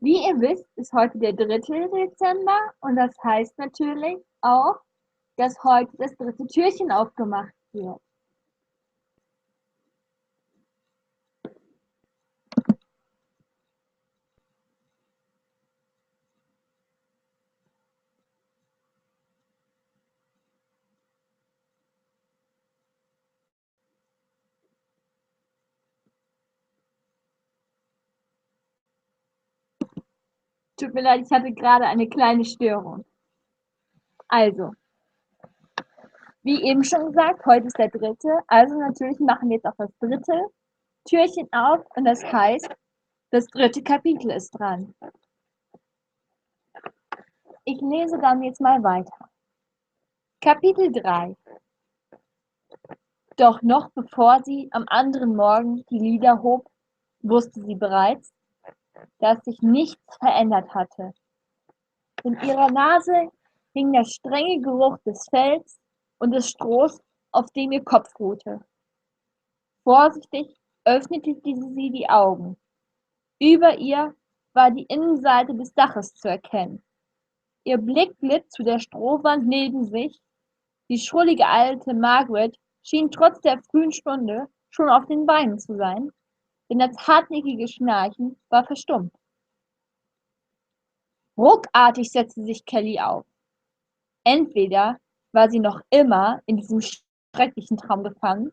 Wie ihr wisst, ist heute der 3. Dezember und das heißt natürlich auch, dass heute das 3. Türchen aufgemacht wird. Tut mir leid, ich hatte gerade eine kleine Störung. Also, wie eben schon gesagt, heute ist der 3. Also natürlich machen wir jetzt auch das 3. Türchen auf und das heißt, das 3. Kapitel ist dran. Ich lese dann jetzt mal weiter. Kapitel 3. Doch noch bevor sie am anderen Morgen die Lider hob, wusste sie bereits, dass sich nichts verändert hatte. In ihrer Nase hing der strenge Geruch des Fells und des Strohs, auf dem ihr Kopf ruhte. Vorsichtig öffnete sie die Augen. Über ihr war die Innenseite des Daches zu erkennen. Ihr Blick glitt zu der Strohwand neben sich. Die schrullige alte Margaret schien trotz der frühen Stunde schon auf den Beinen zu sein, denn das hartnäckige Schnarchen war verstummt. Ruckartig setzte sich Kelly auf. Entweder war sie noch immer in diesem schrecklichen Traum gefangen,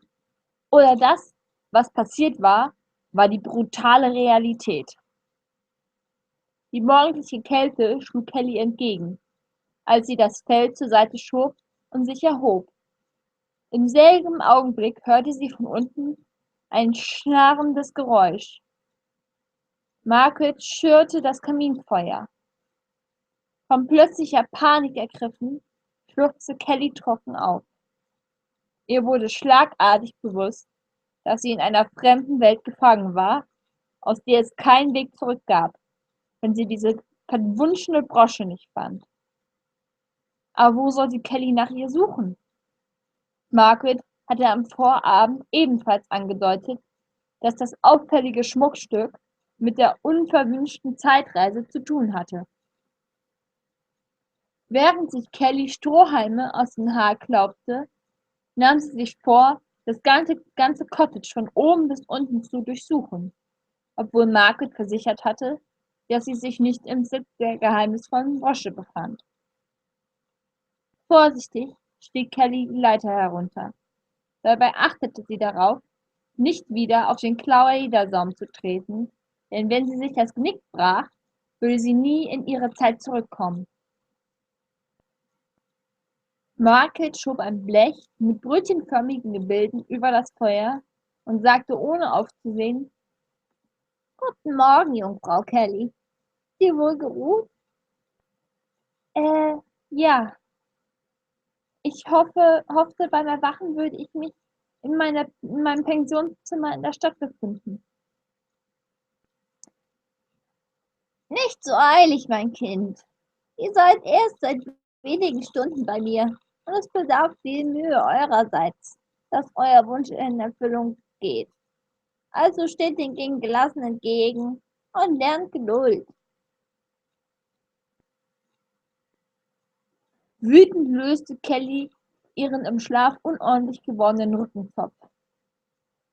oder das, was passiert war, war die brutale Realität. Die morgendliche Kälte schlug Kelly entgegen, als sie das Fell zur Seite schob und sich erhob. Im selben Augenblick hörte sie von unten ein schnarrendes Geräusch. Margaret schürte das Kaminfeuer. Von plötzlicher Panik ergriffen, schluchzte Kelly trocken auf. Ihr wurde schlagartig bewusst, dass sie in einer fremden Welt gefangen war, aus der es keinen Weg zurück gab, wenn sie diese verwunschene Brosche nicht fand. Aber wo sollte Kelly nach ihr suchen? Margaret hatte am Vorabend ebenfalls angedeutet, dass das auffällige Schmuckstück mit der unverwünschten Zeitreise zu tun hatte. Während sich Kelly Strohhalme aus dem Haar klaubte, nahm sie sich vor, das ganze Cottage von oben bis unten zu durchsuchen, obwohl Margaret versichert hatte, dass sie sich nicht im Sitz der geheimnisvollen Brosche befand. Vorsichtig stieg Kelly die Leiter herunter. Dabei achtete sie darauf, nicht wieder auf den Klauerjedersaum zu treten, denn wenn sie sich das Genick brach, würde sie nie in ihre Zeit zurückkommen. Margaret schob ein Blech mit brötchenförmigen Gebilden über das Feuer und sagte ohne aufzusehen: »Guten Morgen, Jungfrau Kelly. Sie wohl geruht?« »Äh, ja. Ich hoffte, beim Erwachen würde ich mich in meinem Pensionszimmer in der Stadt befinden.« »Nicht so eilig, mein Kind. Ihr seid erst seit wenigen Stunden bei mir, und es bedarf viel Mühe eurerseits, dass euer Wunsch in Erfüllung geht. Also steht den Dingen gelassen entgegen und lernt Geduld.« Wütend löste Kelly ihren im Schlaf unordentlich gewordenen Rückenzopf.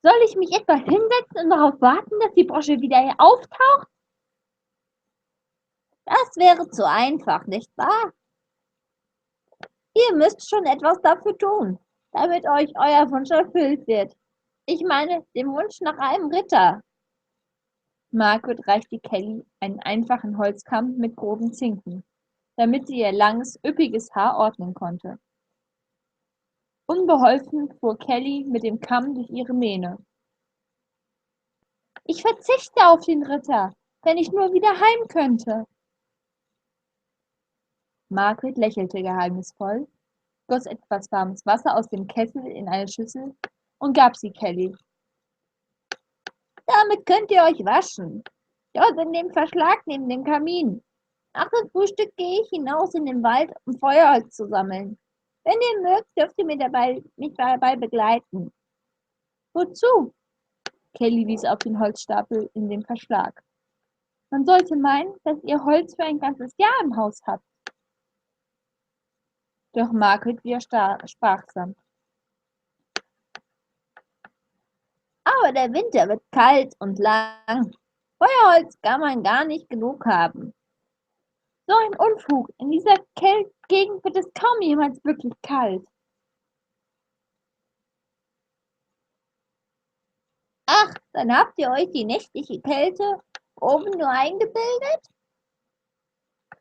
»Soll ich mich etwa hinsetzen und darauf warten, dass die Brosche wieder auftaucht? Das wäre zu einfach, nicht wahr? Ihr müsst schon etwas dafür tun, damit euch euer Wunsch erfüllt wird. Ich meine, den Wunsch nach einem Ritter.« Margaret reichte Kelly einen einfachen Holzkamm mit groben Zinken, damit sie ihr langes, üppiges Haar ordnen konnte. Unbeholfen fuhr Kelly mit dem Kamm durch ihre Mähne. »Ich verzichte auf den Ritter, wenn ich nur wieder heim könnte.« Margaret lächelte geheimnisvoll, goss etwas warmes Wasser aus dem Kessel in eine Schüssel und gab sie Kelly. »Damit könnt ihr euch waschen. Dort in dem Verschlag neben dem Kamin. Nach dem Frühstück gehe ich hinaus in den Wald, um Feuerholz zu sammeln. Wenn ihr mögt, dürft ihr mich dabei begleiten.« »Wozu?« Kelly wies auf den Holzstapel in dem Verschlag. Man sollte meinen, dass ihr Holz für ein ganzes Jahr im Haus habt. Doch Margret widersprach sanft. Aber der Winter wird kalt und lang. Feuerholz kann man gar nicht genug haben. So ein Unfug. In dieser Gegend wird es kaum jemals wirklich kalt. Ach, dann habt ihr euch die nächtliche Kälte oben nur eingebildet?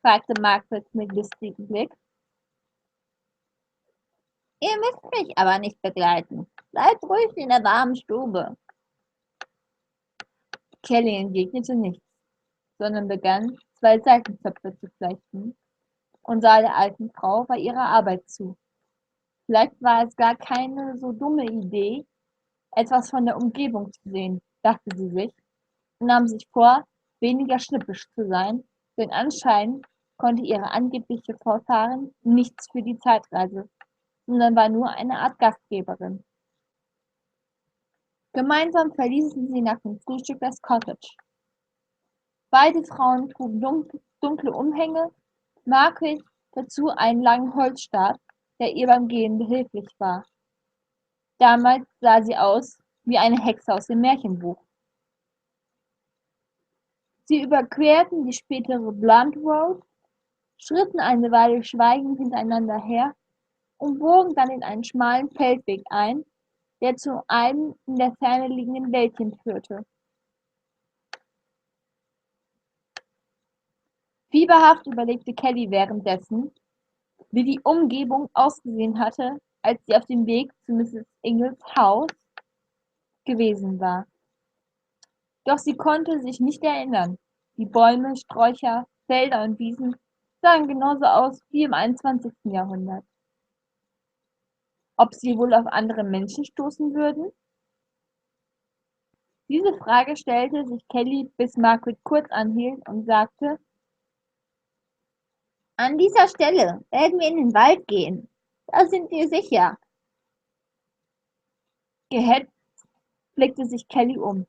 Fragte Margret mit lustigem Blick. Ihr müsst mich aber nicht begleiten. Bleibt ruhig in der warmen Stube. Kelly entgegnete nichts, sondern begann, zwei Seitenzöpfe zu flechten und sah der alten Frau bei ihrer Arbeit zu. Vielleicht war es gar keine so dumme Idee, etwas von der Umgebung zu sehen, dachte sie sich und nahm sich vor, weniger schnippisch zu sein, denn anscheinend konnte ihre angebliche Vorfahrin nichts für die Zeitreise, sondern war nur eine Art Gastgeberin. Gemeinsam verließen sie nach dem Frühstück das Cottage. Beide Frauen trugen dunkle Umhänge, Margret dazu einen langen Holzstab, der ihr beim Gehen behilflich war. Damals sah sie aus wie eine Hexe aus dem Märchenbuch. Sie überquerten die spätere Blunt Road, schritten eine Weile schweigend hintereinander her und bogen dann in einen schmalen Feldweg ein, der zu einem in der Ferne liegenden Wäldchen führte. Fieberhaft überlegte Kelly währenddessen, wie die Umgebung ausgesehen hatte, als sie auf dem Weg zu Mrs. Ingles Haus gewesen war. Doch sie konnte sich nicht erinnern. Die Bäume, Sträucher, Felder und Wiesen sahen genauso aus wie im 21. Jahrhundert. Ob sie wohl auf andere Menschen stoßen würden? Diese Frage stellte sich Kelly, bis Margaret kurz anhielt und sagte: An dieser Stelle werden wir in den Wald gehen. Da sind wir sicher. Gehetzt blickte sich Kelly um.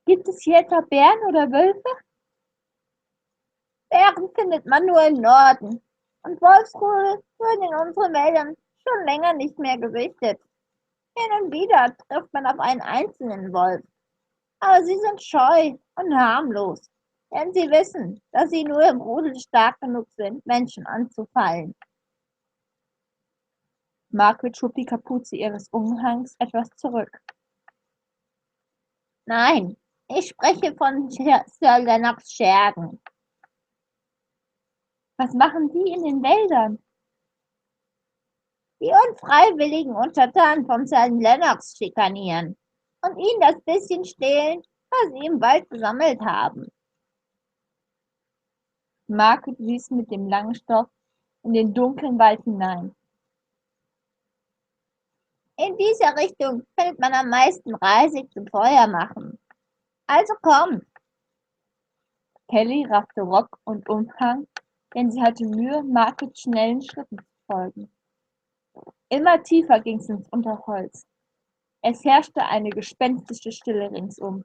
Gibt es hier etwa Bären oder Wölfe? Bären findet man nur im Norden. Und Wolfsrudel wurden in unseren Wäldern schon länger nicht mehr gesichtet. Hin und wieder trifft man auf einen einzelnen Wolf. Aber sie sind scheu und harmlos, denn sie wissen, dass sie nur im Rudel stark genug sind, Menschen anzufallen. Margaret schob die Kapuze ihres Umhangs etwas zurück. Nein, ich spreche von Sir Lennox Schergen. Was machen die in den Wäldern? Die unfreiwilligen Untertanen vom Sir Lennox schikanieren und ihnen das bisschen stehlen, was sie im Wald gesammelt haben. Margaret wies mit dem langen Stock in den dunklen Wald hinein. In dieser Richtung findet man am meisten Reisig zum Feuer machen. Also komm! Kelly raffte Rock und Umhang, denn sie hatte Mühe, Margarets schnellen Schritten zu folgen. Immer tiefer ging's ins Unterholz. Es herrschte eine gespenstische Stille ringsum.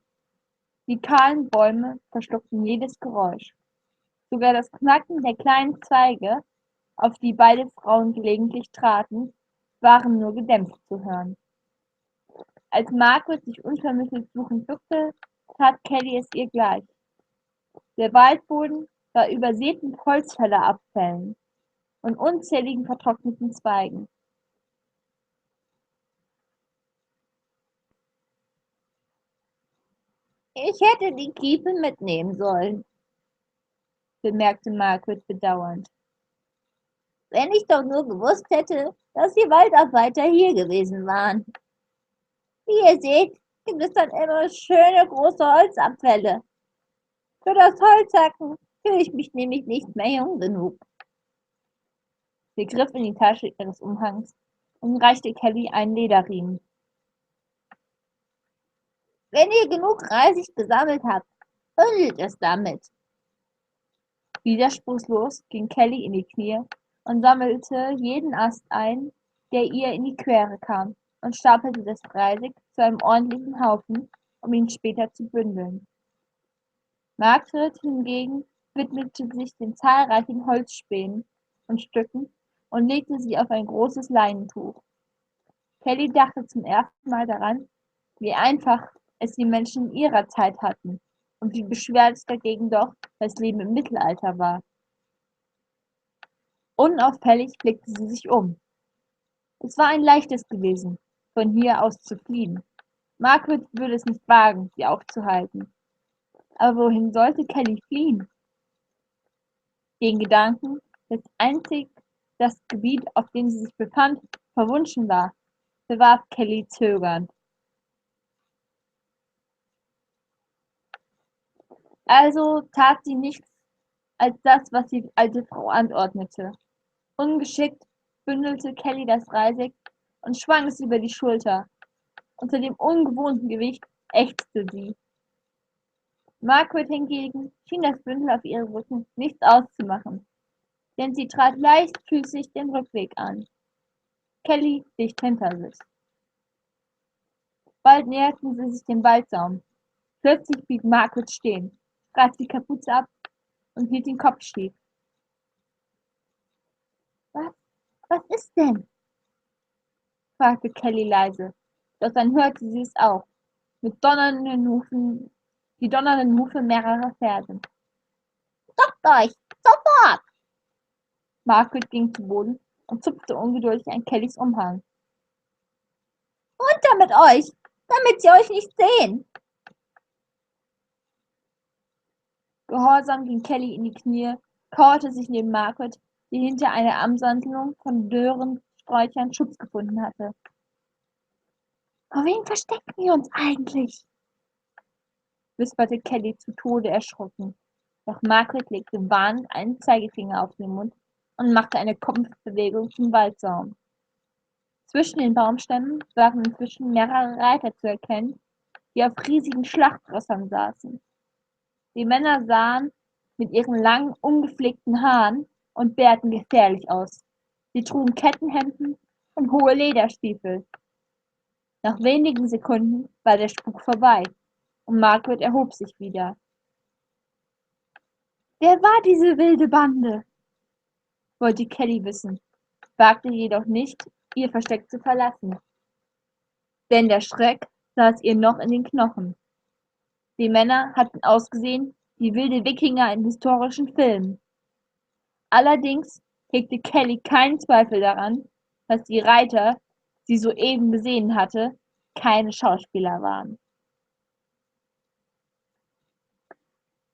Die kahlen Bäume verschluckten jedes Geräusch. Sogar das Knacken der kleinen Zweige, auf die beide Frauen gelegentlich traten, waren nur gedämpft zu hören. Als Margaret sich unvermittelt suchend bückte, tat Kelly es ihr gleich. Der Waldboden war übersät mit Holzfällerabfällen und unzähligen vertrockneten Zweigen. Ich hätte die Kiepe mitnehmen sollen, bemerkte Margaret bedauernd. Wenn ich doch nur gewusst hätte, dass die Waldarbeiter hier gewesen waren. Wie ihr seht, gibt es dann immer schöne große Holzabfälle. Für das Holzhacken fühle ich mich nämlich nicht mehr jung genug. Sie griff in die Tasche ihres Umhangs und reichte Kelly einen Lederriemen. Wenn ihr genug Reisig gesammelt habt, bündelt es damit. Widerspruchslos ging Kelly in die Knie und sammelte jeden Ast ein, der ihr in die Quere kam, und stapelte das Reisig zu einem ordentlichen Haufen, um ihn später zu bündeln. Margret hingegen widmete sich den zahlreichen Holzspänen und Stücken und legte sie auf ein großes Leinentuch. Kelly dachte zum ersten Mal daran, wie einfach es die Menschen in ihrer Zeit hatten und wie beschwerlich dagegen doch das Leben im Mittelalter war. Unauffällig blickte sie sich um. Es war ein leichtes gewesen, von hier aus zu fliehen. Margaret würde es nicht wagen, sie aufzuhalten. Aber wohin sollte Kelly fliehen? Den Gedanken, dass einzig das Gebiet, auf dem sie sich befand, verwunschen war, bewarf Kelly zögernd. Also tat sie nichts als das, was die alte Frau anordnete. Ungeschickt bündelte Kelly das Reisig und schwang es über die Schulter. Unter dem ungewohnten Gewicht ächzte sie. Margaret hingegen schien das Bündel auf ihrem Rücken nichts auszumachen, denn sie trat leichtfüßig den Rückweg an, Kelly dicht hinter sich. Bald näherten sie sich dem Waldsaum. Plötzlich blieb Margaret stehen, brach die Kapuze ab und hielt den Kopf schief. Was, was ist denn? Fragte Kelly leise, doch dann hörte sie es auch, mit donnernden Hufen, die donnernden Hufe mehrerer Pferde. Stoppt euch! Sofort! Margaret ging zu Boden und zupfte ungeduldig an Kellys Umhang. Runter mit euch, damit sie euch nicht sehen! Gehorsam ging Kelly in die Knie, kauerte sich neben Margaret, die hinter einer Ansammlung von dürren Sträuchern Schutz gefunden hatte. Vor wem verstecken wir uns eigentlich? Wisperte Kelly zu Tode erschrocken. Doch Margaret legte warnend einen Zeigefinger auf den Mund und machte eine Kopfbewegung zum Waldsaum. Zwischen den Baumstämmen waren inzwischen mehrere Reiter zu erkennen, die auf riesigen Schlachtrössern saßen. Die Männer sahen mit ihren langen, ungepflegten Haaren und Bärten gefährlich aus. Sie trugen Kettenhemden und hohe Lederstiefel. Nach wenigen Sekunden war der Spuk vorbei und Margaret erhob sich wieder. Wer war diese wilde Bande? Wollte Kelly wissen, wagte jedoch nicht, ihr Versteck zu verlassen. Denn der Schreck saß ihr noch in den Knochen. Die Männer hatten ausgesehen wie wilde Wikinger in historischen Filmen. Allerdings hegte Kelly keinen Zweifel daran, dass die Reiter, die sie soeben gesehen hatte, keine Schauspieler waren.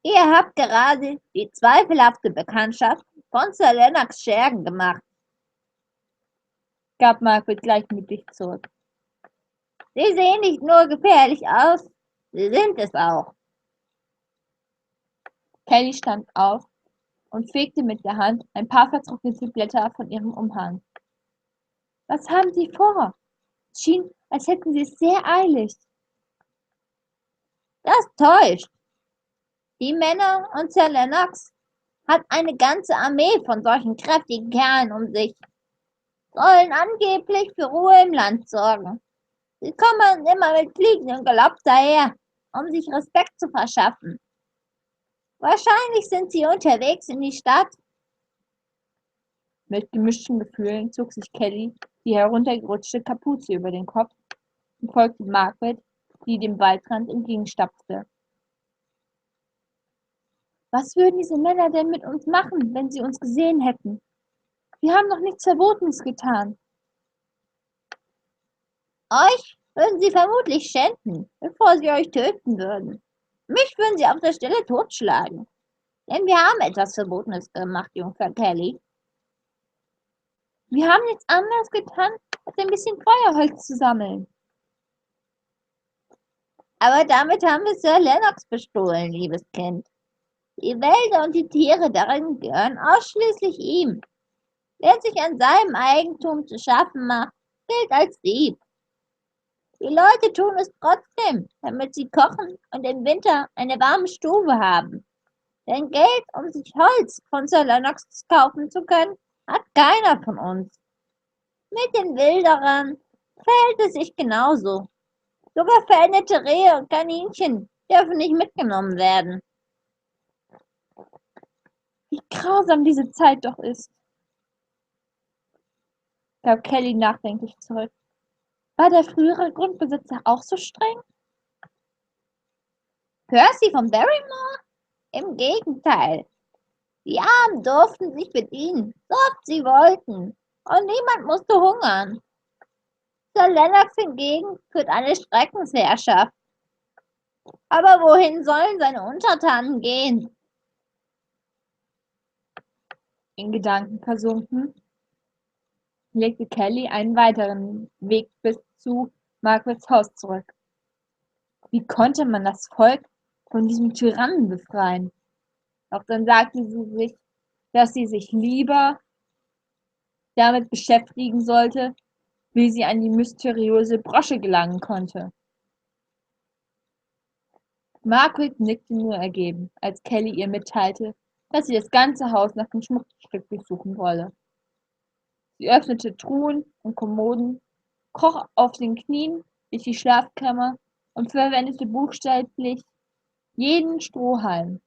Ihr habt gerade die zweifelhafte Bekanntschaft von Sir Lennox Schergen gemacht, gab Margaret gleichmütig zurück. Sie sehen nicht nur gefährlich aus, sie sind es auch. Kelly stand auf und fegte mit der Hand ein paar vertrocknete Blätter von ihrem Umhang. Was haben Sie vor? Es schien, als hätten Sie es sehr eilig. Das täuscht. Die Männer und Sir Lennox hat eine ganze Armee von solchen kräftigen Kerlen um sich, sollen angeblich für Ruhe im Land sorgen. Sie kommen immer mit fliegendem Galopp daher, um sich Respekt zu verschaffen. Wahrscheinlich sind sie unterwegs in die Stadt. Mit gemischten Gefühlen zog sich Kelly die heruntergerutschte Kapuze über den Kopf und folgte Margaret, die dem Waldrand entgegenstapfte. Was würden diese Männer denn mit uns machen, wenn sie uns gesehen hätten? Wir haben doch nichts Verbotenes getan. Euch würden sie vermutlich schänden, bevor sie euch töten würden. Mich würden sie auf der Stelle totschlagen. Denn wir haben etwas Verbotenes gemacht, Jungfer Kelly. Wir haben nichts anderes getan, als ein bisschen Feuerholz zu sammeln. Aber damit haben wir Sir Lennox bestohlen, liebes Kind. Die Wälder und die Tiere darin gehören ausschließlich ihm. Wer sich an seinem Eigentum zu schaffen macht, gilt als Dieb. Die Leute tun es trotzdem, damit sie kochen und im Winter eine warme Stube haben. Denn Geld, um sich Holz von Sir Lennox kaufen zu können, hat keiner von uns. Mit den Wilderern verhält es sich genauso. Sogar veränderte Rehe und Kaninchen dürfen nicht mitgenommen werden. Wie grausam diese Zeit doch ist, gab Kelly nachdenklich zurück. War der frühere Grundbesitzer auch so streng? Percy von Barrymore? Im Gegenteil. Die Armen durften sich bedienen, so oft sie wollten, und niemand musste hungern. Sir Lennox hingegen führt eine Schreckensherrschaft. Aber wohin sollen seine Untertanen gehen? In Gedanken versunken, legte Kelly einen weiteren Weg bis zu Margarets Haus zurück. Wie konnte man das Volk von diesem Tyrannen befreien? Doch dann sagte sie sich, dass sie sich lieber damit beschäftigen sollte, wie sie an die mysteriöse Brosche gelangen konnte. Margaret nickte nur ergeben, als Kelly ihr mitteilte, dass sie das ganze Haus nach dem Schmuckstück durchsuchen wolle. Sie öffnete Truhen und Kommoden, kroch auf den Knien durch die Schlafkammer und verwendete buchstäblich jeden Strohhalm.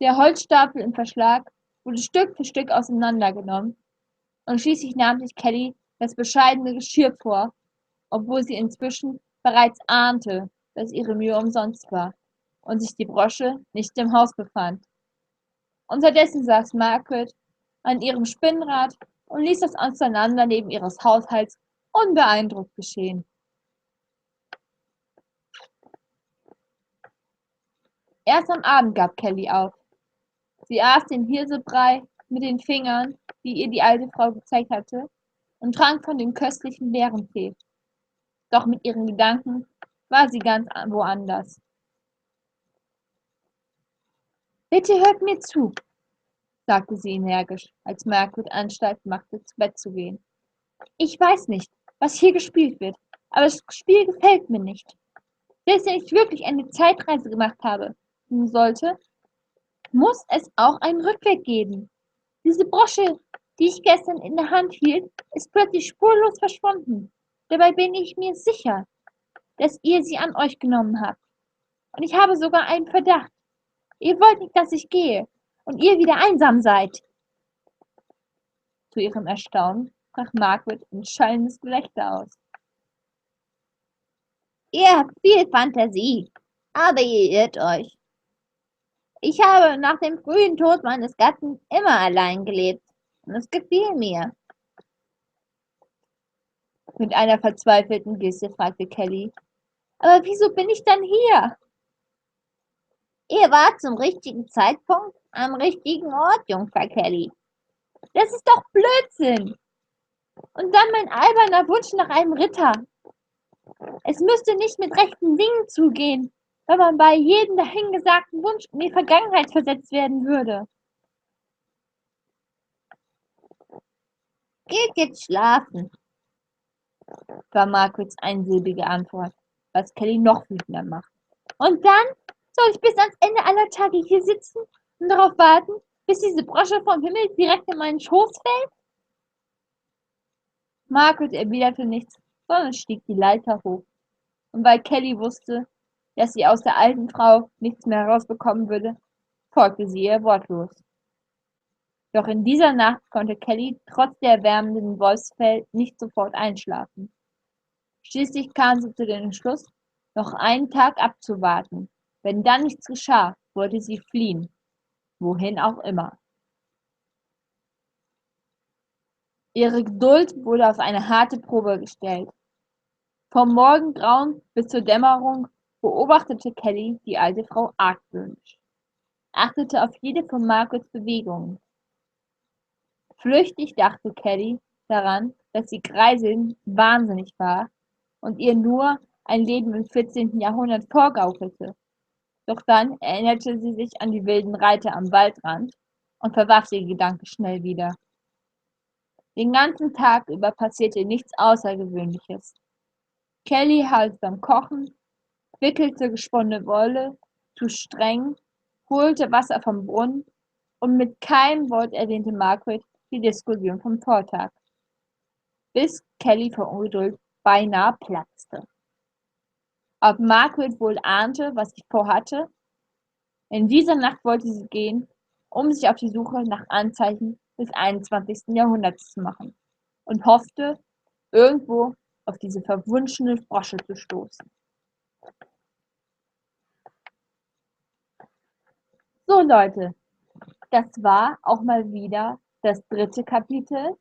Der Holzstapel im Verschlag wurde Stück für Stück auseinandergenommen, und schließlich nahm sich Kelly das bescheidene Geschirr vor, obwohl sie inzwischen bereits ahnte, dass ihre Mühe umsonst war und sich die Brosche nicht im Haus befand. Unterdessen saß Margaret an ihrem Spinnrad und ließ das Auseinandernehmen ihres Haushalts unbeeindruckt geschehen. Erst am Abend gab Kelly auf. Sie aß den Hirsebrei mit den Fingern, die ihr die alte Frau gezeigt hatte, und trank von dem köstlichen Beerentee. Doch mit ihren Gedanken war sie ganz woanders. Bitte hört mir zu, sagte sie energisch, als Margaret Anstalt machte, zu Bett zu gehen. Ich weiß nicht, was hier gespielt wird, aber das Spiel gefällt mir nicht. Selbst wenn ich wirklich eine Zeitreise gemacht habe sollte, muss es auch einen Rückweg geben. Diese Brosche, die ich gestern in der Hand hielt, ist plötzlich spurlos verschwunden. Dabei bin ich mir sicher, dass ihr sie an euch genommen habt. Und ich habe sogar einen Verdacht. Ihr wollt nicht, dass ich gehe und ihr wieder einsam seid. Zu ihrem Erstaunen brach Margaret in schallendes Gelächter aus. Ihr habt viel Fantasie, aber ihr irrt euch. Ich habe nach dem frühen Tod meines Gatten immer allein gelebt und es gefiel mir. Mit einer verzweifelten Geste fragte Kelly, aber wieso bin ich dann hier? Ihr wart zum richtigen Zeitpunkt am richtigen Ort, Jungfer Kelly. Das ist doch Blödsinn. Und dann mein alberner Wunsch nach einem Ritter. Es müsste nicht mit rechten Dingen zugehen, wenn man bei jedem dahingesagten Wunsch in die Vergangenheit versetzt werden würde. Geht jetzt schlafen, war Margarets einsilbige Antwort, was Kelly noch wütender macht. Und dann soll ich bis ans Ende aller Tage hier sitzen und darauf warten, bis diese Brosche vom Himmel direkt in meinen Schoß fällt? Margaret erwiderte nichts, sondern stieg die Leiter hoch. Und weil Kelly wusste, dass sie aus der alten Frau nichts mehr herausbekommen würde, folgte sie ihr wortlos. Doch in dieser Nacht konnte Kelly trotz der erwärmenden Wolfsfell nicht sofort einschlafen. Schließlich kam sie zu dem Entschluss, noch einen Tag abzuwarten. Wenn dann nichts geschah, wollte sie fliehen, wohin auch immer. Ihre Geduld wurde auf eine harte Probe gestellt. Vom Morgengrauen bis zur Dämmerung beobachtete Kelly die alte Frau argwöhnisch, achtete auf jede von Margarets Bewegungen. Flüchtig dachte Kelly daran, dass die Greisin wahnsinnig war und ihr nur ein Leben im 14. Jahrhundert vorgaukelte. Doch dann erinnerte sie sich an die wilden Reiter am Waldrand und verwarf den Gedanken schnell wieder. Den ganzen Tag über passierte nichts Außergewöhnliches. Kelly half beim Kochen, wickelte gesponnene Wolle zu Strängen, holte Wasser vom Brunnen und mit keinem Wort erwähnte Margaret die Diskussion vom Vortag, bis Kelly vor Ungeduld beinahe platzte. Ob Margaret wohl ahnte, was sie vorhatte? In dieser Nacht wollte sie gehen, um sich auf die Suche nach Anzeichen des 21. Jahrhunderts zu machen und hoffte, irgendwo auf diese verwunschene Frosche zu stoßen. So Leute, das war auch mal wieder das dritte Kapitel.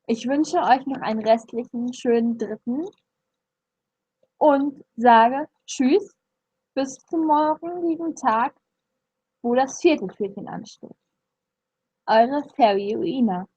Ich wünsche euch noch einen restlichen schönen dritten und sage Tschüss, bis zum morgigen Tag, wo das vierte Türchen ansteht. Eure Fairy Uina.